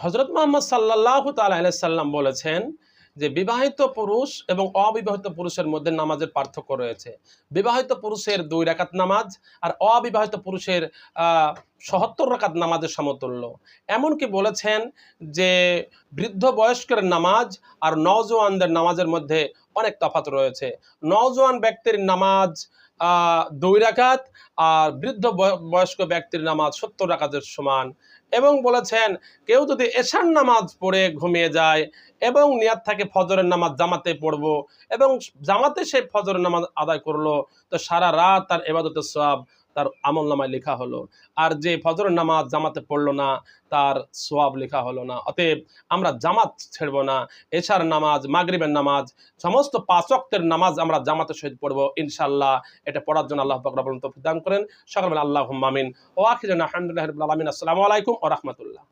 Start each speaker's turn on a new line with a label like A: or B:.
A: হযরত মুহাম্মদ সাল্লাল্লাহু তাআলা আলাইহি সাল্লাম বলেছেন যে বিবাহিত পুরুষ এবং অবিবাহিত পুরুষের মধ্যে নামাজের পার্থক্য রয়েছে। বিবাহিত পুরুষের ২ রাকাত নামাজ আর অবিবাহিত পুরুষের ৭০ রাকাত নামাজের সমতুল্য। এমনকি বলেছেন যে বৃদ্ধ বয়স্কের নামাজ আর নওজোয়ানদের নামাজের মধ্যে অনেক তফাৎ রয়েছে। নওজোয়ান ব্যক্তির নামাজ ২ রাকাত আর বৃদ্ধ বয়স্ক ব্যক্তির নামাজ ৭০ রাকাতের সমান। এবং বলেছেন কেউ যদি এশার নামাজ পড়ে ঘুমিয়ে যায় এবং নিয়াত থাকে ফজরের নামাজ জামাতে পড়বো এবং জামাতে সে ফজরের নামাজ আদায় করলো, তো সারা রাত তার ইবাদতের সওয়াব তার আমলনামায় লেখা হলো। আর যে ফজরের নামাজ জামাতে পড়লো না, তার সওয়াব লেখা হলো না। অতএব আমরা জামাত ছেড়বো না। এশার নামাজ, মাগরিবের নামাজ, সমস্ত ৫ ওয়াক্তের নামাজ আমরা জামাতের সহিত পড়বো ইনশাআল্লাহ। এটা পড়ার জন্য আল্লাহ পাক রব্বুল আলামিন তৌফিক দান করেন। সকলে বলেন আল্লাহুম্মা আমিন। ওয়া আখিরুনা আলহামদুলিল্লাহি রাব্বিল আলামিন। আসসালামু আলাইকুম ওয়া রাহমাতুল্লাহ।